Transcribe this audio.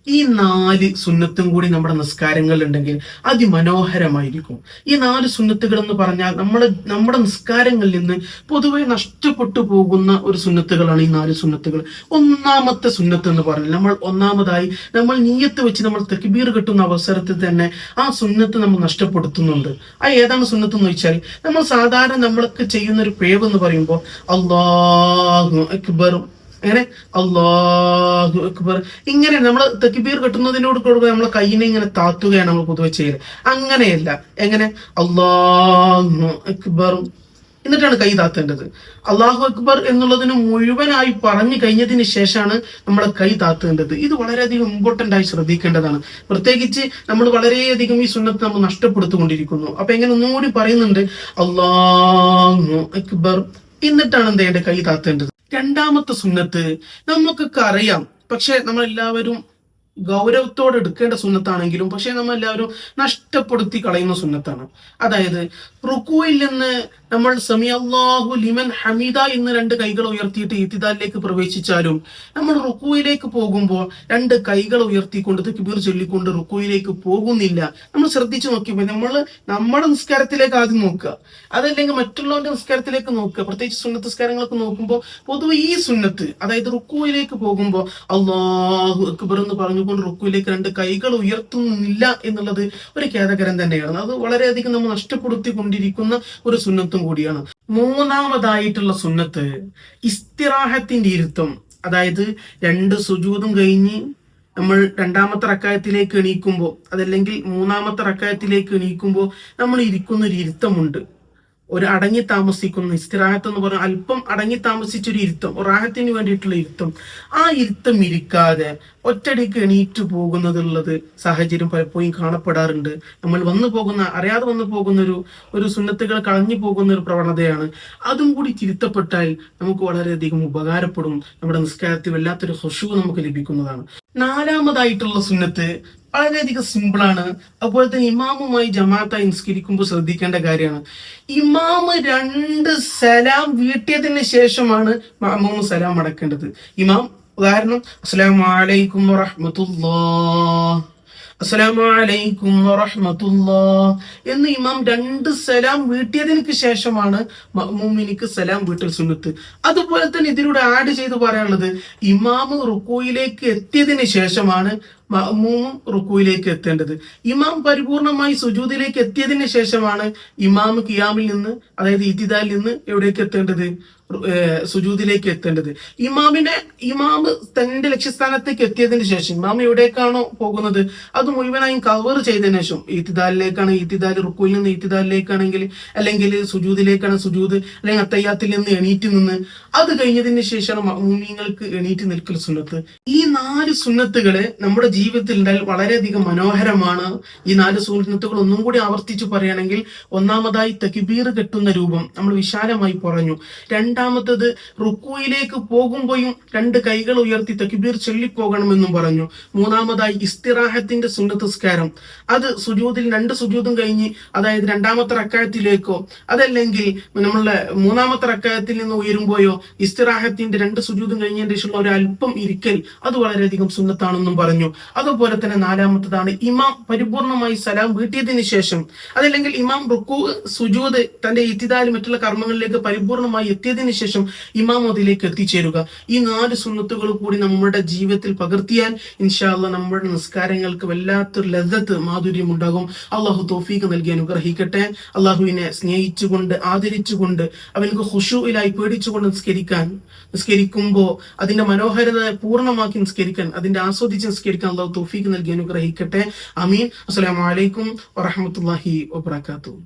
ഈ 4 സുന്നത്തും കൂടി നമ്മുടെ നിസ്കാരങ്ങളിൽ ഉണ്ടെങ്കിൽ അതിമനോഹരമായിരിക്കും. ഈ 4 സുന്നത്തുകൾ എന്ന് പറഞ്ഞാൽ നമ്മുടെ നിസ്കാരങ്ങളിൽ നിന്ന് പൊതുവെ നഷ്ടപ്പെട്ടു പോകുന്ന ഒരു സുന്നത്തുകളാണ് ഈ 4 സുന്നത്തുകൾ. ഒന്നാമത്തെ സുന്നത്ത് എന്ന് പറഞ്ഞാൽ നമ്മൾ നിയ്യത്ത് വെച്ച് നമ്മൾ തക്ബീർ കെട്ടുന്ന അവസരത്തിൽ തന്നെ ആ സുന്നത്ത് നമ്മൾ നഷ്ടപ്പെടുത്തുന്നുണ്ട്. ആ ഏതാണ് സുന്നത്ത് എന്ന് വെച്ചാൽ, നമ്മൾ സാധാരണ നമ്മൾക്ക് ചെയ്യുന്ന ഒരു പിഴവ് എന്ന് പറയുമ്പോൾ അല്ലാഹു അക്ബർ, അങ്ങനെ അല്ലാഹു അക്ബർ, ഇങ്ങനെ നമ്മൾ തക്ബീർ കെട്ടുന്നതിനോട് കൂടെ നമ്മളെ കൈയിനെ ഇങ്ങനെ താത്തുകയാണ് നമ്മൾ പൊതുവെ ചെയ്യല്. അങ്ങനെയല്ല. എങ്ങനെ? അല്ലാഹു അക്ബർ എന്നിട്ടാണ് കൈ താത്തേണ്ടത്. അല്ലാഹു അക്ബർ എന്നുള്ളതിന് മുഴുവനായി പറഞ്ഞു കഴിഞ്ഞതിന് ശേഷമാണ് നമ്മളെ കൈ താത്തേണ്ടത്. ഇത് വളരെയധികം ഇമ്പോർട്ടന്റ് ആയി ശ്രദ്ധിക്കേണ്ടതാണ്. പ്രത്യേകിച്ച് നമ്മൾ വളരെയധികം ഈ സുന്നത്ത് നമ്മൾ നഷ്ടപ്പെടുത്തിക്കൊണ്ടിരിക്കുന്നു. അപ്പൊ എങ്ങനെ ഒന്നുകൂടി പറയുന്നുണ്ട്, അല്ലാഹു അക്ബർ എന്നിട്ടാണ് എന്ത് ചെയ്യേണ്ടത്? കൈ താത്തേണ്ടത്. രണ്ടാമത്തെ സുന്നത്ത് നമുക്കൊക്കെ അറിയാം, പക്ഷെ നമ്മളെല്ലാവരും ഗൗരവത്തോടെ എടുക്കേണ്ട സുന്നത്താണെങ്കിലും പക്ഷെ നമ്മളെല്ലാവരും നഷ്ടപ്പെടുത്തി കളയുന്ന സുന്നത്താണ്. അതായത് റുക്കൂയിൽ നിന്ന് നമ്മൾ സമിഅല്ലാഹു ലിമൻ ഹമീദ എന്ന് 2 കൈകൾ ഉയർത്തിയിട്ട് ഇത്തിദാലിലേക്ക് പ്രവേശിച്ചാലും നമ്മൾ റുക്കൂയിലേക്ക് പോകുമ്പോൾ 2 കൈകൾ ഉയർത്തിക്കൊണ്ട് തക്ബീർ ചൊല്ലിക്കൊണ്ട് റുക്കൂയിലേക്ക് പോകുന്നില്ല. നമ്മൾ ശ്രദ്ധിച്ചു നോക്കിയപ്പോൾ നമ്മുടെ നിസ്കാരത്തിലേക്ക് ആദ്യം നോക്കുക, അതല്ലെങ്കിൽ മറ്റുള്ളവരുടെ നിസ്കാരത്തിലേക്ക് നോക്കുക. പ്രത്യേകിച്ച് സുന്നത്ത് നിസ്കാരങ്ങളൊക്കെ നോക്കുമ്പോൾ പൊതുവെ ഈ സുന്നത്ത്, അതായത് റുക്കൂയിലേക്ക് പോകുമ്പോൾ അല്ലാഹു അക്ബർ എന്ന് പറഞ്ഞുകൊണ്ട് റുക്കൂയിലേക്ക് 2 കൈകൾ ഉയർത്തുന്നില്ല എന്നുള്ളത് ഒരു ഖേദകരം തന്നെയാണ്. അത് വളരെയധികം നമ്മൾ നഷ്ടപ്പെടുത്തിക്കൊണ്ടിരിക്കുന്ന ഒരു സുന്നത്തും കൂടിയാണ്. മൂന്നാമതായിട്ടുള്ള സുന്നത്ത് ഇസ്തിറാഹത്തിന്റെ ഇരുത്തം. അതായത് 2 സുജൂദും കഴിഞ്ഞ് നമ്മൾ 2ാമത്തെ റക്അത്തിലേക്ക് എണീക്കുമ്പോൾ, അതല്ലെങ്കിൽ 3ാമത്തെ റക്അത്തിലേക്ക് എണീക്കുമ്പോൾ നമ്മൾ ഇരിക്കുന്ന ഒരു ഇരുത്തമുണ്ട്. ഒരു അടങ്ങി താമസിക്കുന്ന ഇസ്തിറാഹത്ത് എന്ന് പറഞ്ഞാൽ അല്പം അടങ്ങി താമസിച്ചൊരു ഇരുത്തം, റാഹത്തിന് വേണ്ടിയിട്ടുള്ള ഇരുത്തം. ആ ഇരുത്തം ഇരിക്കാതെ ഒറ്റടിക്ക് എണീറ്റ് പോകുന്നതുള്ളത് സാഹചര്യം പലപ്പോഴും കാണപ്പെടാറുണ്ട്. നമ്മൾ അറിയാതെ വന്നു പോകുന്ന ഒരു സുന്നത്തുകൾ കളഞ്ഞു പോകുന്ന ഒരു പ്രവണതയാണ്. അതും കൂടി തിരുത്തപ്പെട്ടാൽ നമുക്ക് വളരെയധികം ഉപകാരപ്പെടും. നമ്മുടെ നിസ്കാരത്തിൽ വല്ലാത്തൊരു ഖുശൂ നമുക്ക് ലഭിക്കുന്നതാണ്. 4ാമതായിട്ടുള്ള സുന്നത്ത് വളരെയധികം സിമ്പിളാണ്. അതുപോലെ തന്നെ ഇമാമുമായി ജമാഅത്തായി നിസ്കരിക്കുമ്പോൾ ശ്രദ്ധിക്കേണ്ട കാര്യമാണ്. ഇമാമ് 2 സലാം വീട്ടിയതിന് ശേഷമാണ് മഅ്മൂം സലാം അടക്കേണ്ടത്. ഇമാം ഉദാഹരണം അസ്സലാമു അലൈക്കും വറഹ്മത്തുള്ളാഹ്, അസ്സലാമു അലൈക്കും വറഹ്മത്തുള്ളാഹ് എന്ന് ഇമാം 2 സലാം വീട്ടിയതിന് ശേഷമാണ് മഅ്മൂമിനിക്ക് സലാം വീട്ടൽ സുന്നത്ത്. അതുപോലെ തന്നെ ഇതിലൂടെ ആഡ് ചെയ്ത് പറയാനുള്ളത്, ഇമാം റുക്കൂയിലേക്ക് എത്തിയതിന് ശേഷമാണ് മഅ്മൂമും റുക്കൂയിലേക്ക് എത്തേണ്ടത്. ഇമാം പരിപൂർണമായി സുജൂദിലേക്ക് എത്തിയതിന് ശേഷമാണ് ഇമാം ഖിയാമിൽ നിന്ന്, അതായത് ഇത്തിദാലിൽ നിന്ന് എവിടേക്ക് എത്തേണ്ടത്? സുജൂദിലേക്ക് എത്തേണ്ടത്. ഇമാം തന്റെ ലക്ഷ്യസ്ഥാനത്തേക്ക് എത്തിയതിന് ശേഷം ഇമാം എവിടേക്കാണോ പോകുന്നത് അത് മുഴുവനായും കവർ ചെയ്തതിനു ശേഷം ഇത്തിദാലിലേക്കാണ് ഇത്തിദാൽ, റുക്കൂയിൽ നിന്ന് ഇത്തിദാലിലേക്കാണെങ്കിൽ, അല്ലെങ്കിൽ സുജൂദിലേക്കാണ് സുജൂദ്, അല്ലെങ്കിൽ അത്തയ്യാത്തിൽ നിന്ന് എണീറ്റ് നിന്ന് അത് കഴിഞ്ഞതിന് ശേഷമാണ് മഅ്മൂമിങ്ങൾക്ക് എണീറ്റ് നിൽക്കൽ സുന്നത്ത്. ഈ 4 സുന്നത്തുകള് നമ്മുടെ ജീവിതത്തിൽ ഉണ്ടായാൽ വളരെയധികം മനോഹരമാണ്. ഈ 4 സുന്നത്തുകൾ ഒന്നും കൂടി ആവർത്തിച്ചു പറയുകയാണെങ്കിൽ, ഒന്നാമതായി തക്ബീർ കെട്ടുന്ന രൂപം നമ്മൾ വിശാലമായി പറഞ്ഞു. രണ്ടാമത്തത് റുക്കൂയിലേക്ക് പോകുമ്പോഴും 2 കൈകൾ ഉയർത്തി തക്ബീർ ചൊല്ലിപ്പോകണമെന്നും പറഞ്ഞു. മൂന്നാമതായി ഇസ്തിറാഹത്തിന്റെ സുന്നത്ത് നിസ്കാരം, അത് സുജൂദിൽ 2 സുജൂദും കഴിഞ്ഞ്, അതായത് 2ാമത്തെ റക്അത്തിലേക്കോ അതല്ലെങ്കിൽ നമ്മളുടെ 3ാമത്തെ റക്അത്തിൽ നിന്ന് ഉയരുമ്പോയോ ഇസ്തിറാഹത്തിന്റെ 2 സുജൂദും കഴിഞ്ഞതിന് ശേഷമുള്ള ഒരു അല്പം ഇരിക്കൽ, അത് വളരെയധികം സുന്നത്താണെന്നും പറഞ്ഞു. അതുപോലെ തന്നെ 4ാമത്തതാണ് ഇമാം പരിപൂർണമായി സലാം വീട്ടിയതിന് ശേഷം, അതല്ലെങ്കിൽ ഇമാം റുക്കൂ, സുജൂദ്, തന്റെ ഇത്തിദാൽ, മറ്റുള്ള കർമ്മങ്ങളിലേക്ക് പരിപൂർണമായി എത്തിയതിനു ശേഷം ഇമാം അതിലേക്ക് എത്തിച്ചേരുക. ഈ 4 സുന്നത്തുകൾ കൂടി നമ്മുടെ ജീവിതത്തിൽ പകർത്തിയാൽ ഇൻഷാ അല്ലാഹ് നമ്മുടെ നിസ്കാരങ്ങൾക്ക് വല്ലാത്തൊരു ലദ്ദത്ത്, മാധുര്യം ഉണ്ടാകും. അള്ളാഹു തൗഫീഖ് നൽകി അനുഗ്രഹിക്കട്ടെ. അള്ളാഹുവിനെ സ്നേഹിച്ചുകൊണ്ട് ആദരിച്ചുകൊണ്ട് അവനക്ക് ഖുശൂഇലായി പേടിച്ചുകൊണ്ട് നിസ്കരിക്കുമ്പോൾ അതിന്റെ മനോഹരത പൂർണ്ണമാക്കി നിസ്കരിക്കാൻ, അതിന്റെ ആസ്വദിച്ച് നിസ്കരിക്കാൻ അള്ളാഹു തൗഫീഖ് നൽകി അനുഗ്രഹിക്കട്ടെ. ആമീൻ. അസ്സലാമു അലൈക്കും വറഹ്മത്തുള്ളാഹി വബറകാതുഹു.